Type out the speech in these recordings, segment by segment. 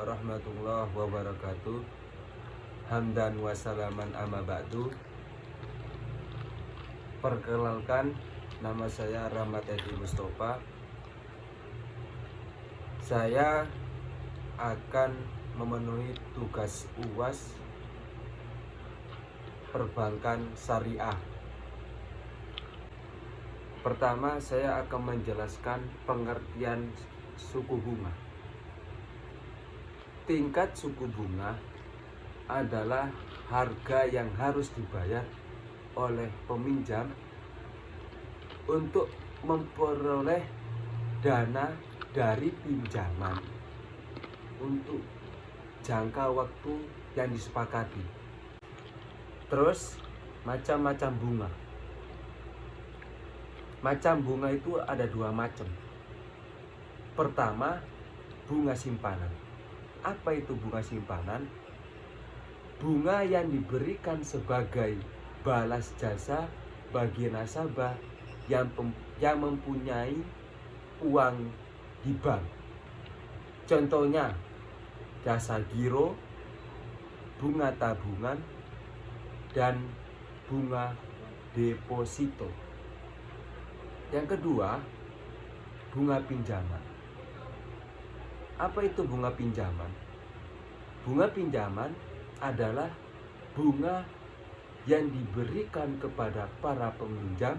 warahmatullahi wabarakatuh. Hamdan wa salaman amma ba'du. Perkenalkan, nama saya Rahmat Edi Mustafa. Saya akan memenuhi tugas UAS Perbankan Syariah. Pertama, saya akan menjelaskan pengertian suku bunga. Tingkat suku bunga adalah harga yang harus dibayar oleh peminjam untuk memperoleh dana dari pinjaman untuk jangka waktu yang disepakati. Terus, macam-macam bunga. Macam bunga itu ada dua macam. Pertama, bunga simpanan. Apa itu bunga simpanan? Bunga yang diberikan sebagai balas jasa bagi nasabah yang mempunyai uang di bank. Contohnya, jasa giro, bunga tabungan, dan bunga deposito. Yang kedua, bunga pinjaman. Apa itu bunga pinjaman? Bunga pinjaman adalah bunga yang diberikan kepada para peminjam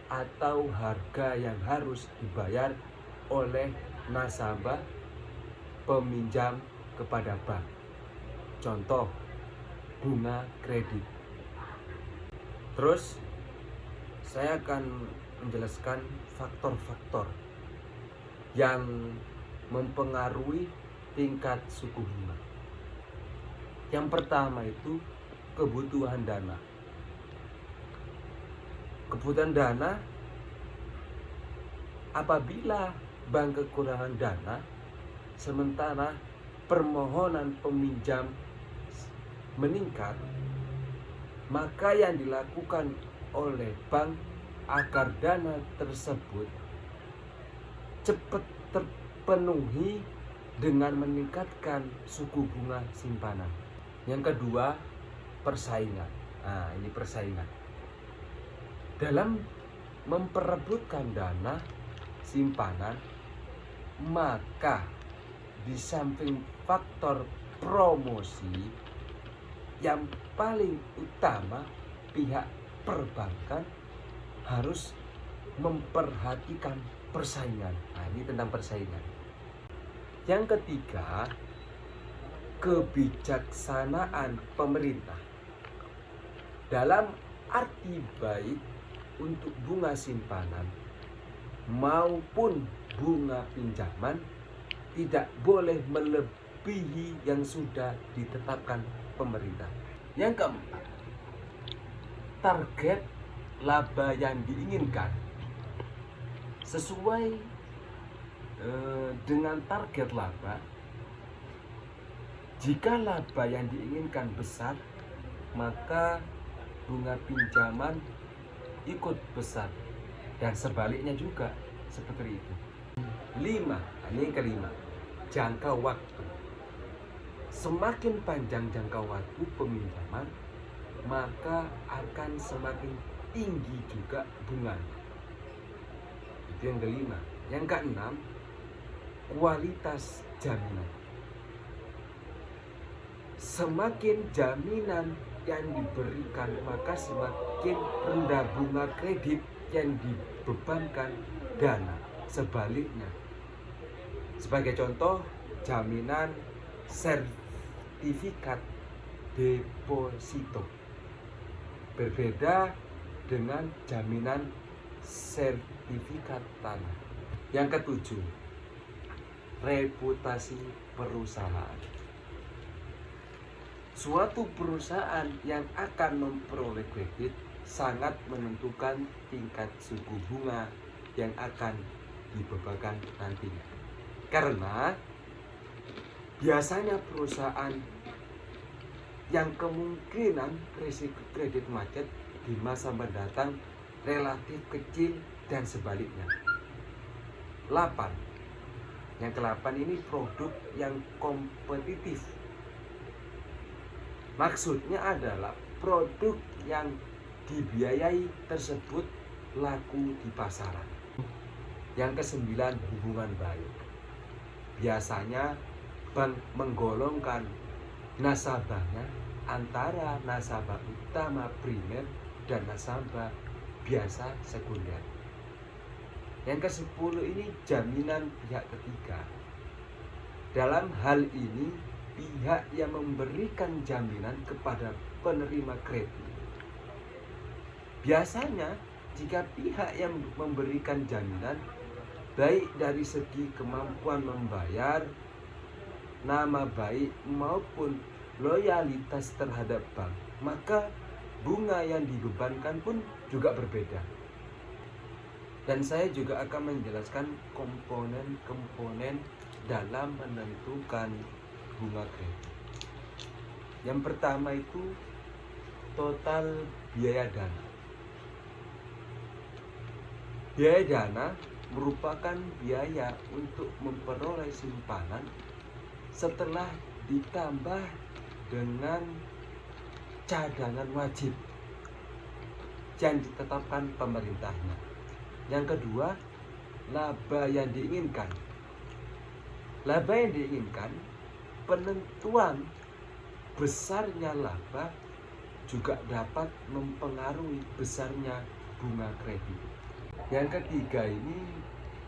atau harga yang harus dibayar oleh nasabah peminjam kepada bank. Contoh, bunga kredit. Terus, saya akan menjelaskan faktor-faktor yang mempengaruhi tingkat suku bunga. Yang pertama itu kebutuhan dana. Kebutuhan dana, apabila bank kekurangan dana, sementara permohonan peminjam meningkat, maka yang dilakukan oleh bank agar dana tersebut cepat terpenuhi dengan meningkatkan suku bunga simpanan. Yang kedua, persaingan. Nah, ini persaingan. Dalam memperebutkan dana simpanan, maka di samping faktor promosi, yang paling utama pihak perbankan harus memperhatikan persaingan. Nah, ini tentang persaingan. Yang ketiga, kebijaksanaan pemerintah. Dalam arti baik untuk bunga simpanan maupun bunga pinjaman tidak boleh melebihi yang sudah ditetapkan pemerintah. Yang keempat, target laba yang diinginkan. Sesuai dengan target laba, jika laba yang diinginkan besar, maka bunga pinjaman ikut besar, dan sebaliknya juga seperti itu. 5, ini yang kelima, jangka waktu. Semakin panjang jangka waktu peminjaman, maka akan semakin tinggi juga bunga. Itu yang kelima. Yang keenam, kualitas jaminan. Semakin jaminan yang diberikan, maka semakin rendah bunga kredit yang dibebankan dana. Sebaliknya, sebagai contoh, jaminan sertifikat deposito berbeda dengan jaminan sertifikat tanah. Yang ketujuh, reputasi perusahaan. Suatu perusahaan yang akan memperoleh kredit sangat menentukan tingkat suku bunga yang akan dibebankan nantinya. Karena biasanya perusahaan yang kemungkinan risiko kredit macet di masa mendatang relatif kecil dan sebaliknya. 8. Yang ke-8 ini produk yang kompetitif. Maksudnya adalah produk yang dibiayai tersebut laku di pasaran. Yang ke-9 hubungan baik. Biasanya bank menggolongkan nasabahnya antara nasabah utama primer dan nasabah biasa sekunder. Yang ke-10 ini jaminan pihak ketiga. Dalam hal ini pihak yang memberikan jaminan kepada penerima kredit. Biasanya jika pihak yang memberikan jaminan baik dari segi kemampuan membayar, nama baik maupun loyalitas terhadap bank, maka bunga yang dibebankan pun juga berbeda. Dan saya juga akan menjelaskan komponen-komponen dalam menentukan bunga kredit. Yang pertama itu total biaya dana. Biaya dana merupakan biaya untuk memperoleh simpanan setelah ditambah dengan cadangan wajib yang ditetapkan pemerintahnya. Yang kedua, laba yang diinginkan. Laba yang diinginkan, penentuan besarnya laba juga dapat mempengaruhi besarnya bunga kredit. Yang ketiga ini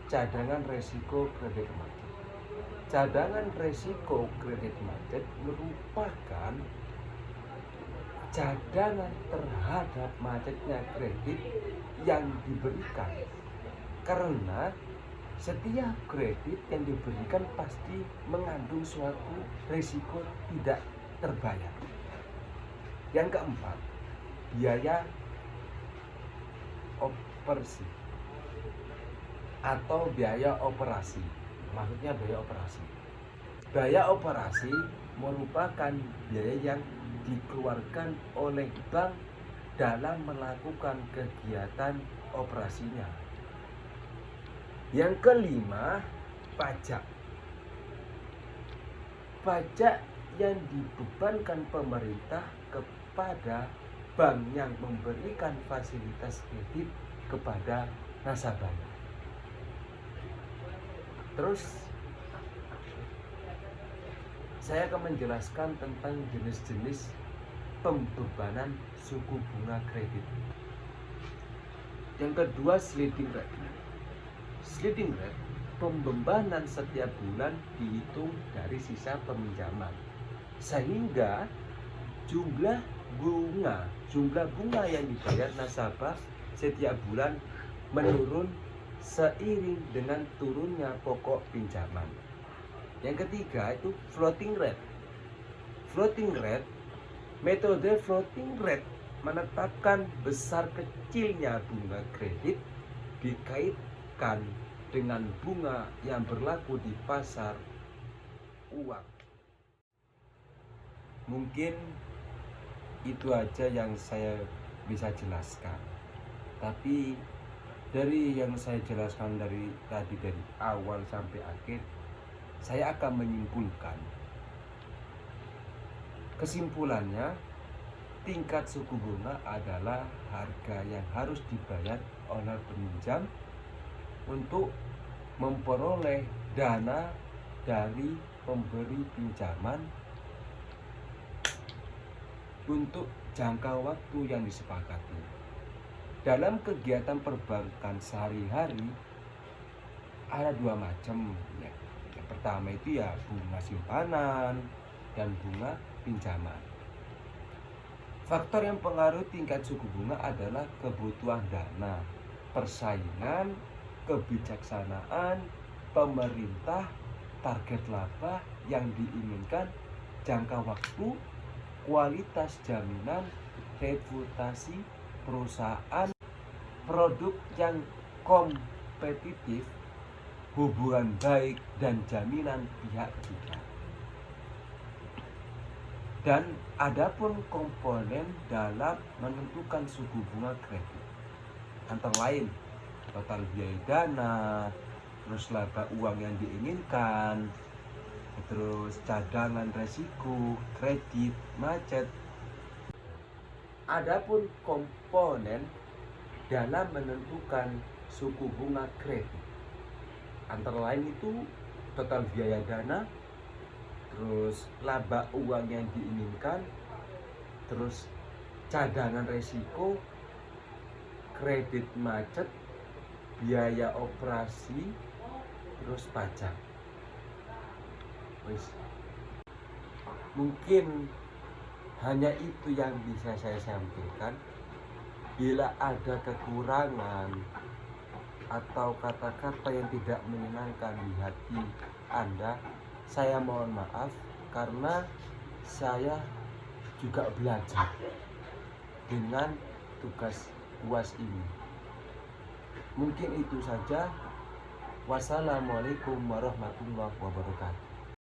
cadangan resiko kredit macet. Cadangan resiko kredit macet merupakan cadangan terhadap macetnya kredit yang diberikan, karena setiap kredit yang diberikan pasti mengandung suatu risiko tidak terbayar. Yang keempat, biaya operasi atau biaya operasi. Maksudnya biaya operasi. Biaya operasi merupakan biaya yang dikeluarkan oleh bank dalam melakukan kegiatan operasinya. Yang kelima, pajak. Pajak yang dibebankan pemerintah kepada bank yang memberikan fasilitas kredit kepada nasabahnya. Terus saya akan menjelaskan tentang jenis-jenis pembebanan suku bunga kredit. Yang kedua, sliding rate. Sliding rate, pembebanan setiap bulan dihitung dari sisa peminjaman, sehingga jumlah bunga yang dibayar nasabah setiap bulan menurun seiring dengan turunnya pokok pinjaman. Yang ketiga itu floating rate. Floating rate, metode floating rate menetapkan besar kecilnya bunga kredit dikaitkan dengan bunga yang berlaku di pasar uang. Mungkin itu aja yang saya bisa jelaskan. Tapi dari yang saya jelaskan dari awal sampai akhir, saya akan menyimpulkan. Kesimpulannya, tingkat suku bunga adalah harga yang harus dibayar oleh peminjam untuk memperoleh dana dari pemberi pinjaman untuk jangka waktu yang disepakati. Dalam kegiatan perbankan sehari-hari ada dua macam ya. Yang pertama itu ya bunga simpanan dan bunga pinjaman. Faktor yang pengaruh tingkat suku bunga adalah kebutuhan dana, persaingan, kebijaksanaan pemerintah, target laba yang diinginkan, jangka waktu, kualitas jaminan, reputasi perusahaan, produk yang kompetitif, hubungan baik dan jaminan pihak ketiga. Dan adapun komponen dalam menentukan suku bunga kredit antara lain total biaya dana, terus laba uang yang diinginkan, terus cadangan resiko, kredit, macet. Adapun komponen dalam menentukan suku bunga kredit, antara lain itu total biaya dana, terus laba uang yang diinginkan, terus cadangan resiko, kredit macet, biaya operasi, terus pajak. Mungkin hanya itu yang bisa saya sampaikan. Bila ada kekurangan atau kata-kata yang tidak menyenangkan di hati Anda, saya mohon maaf karena saya juga belajar dengan tugas UAS ini. Mungkin itu saja. Wassalamualaikum warahmatullahi wabarakatuh.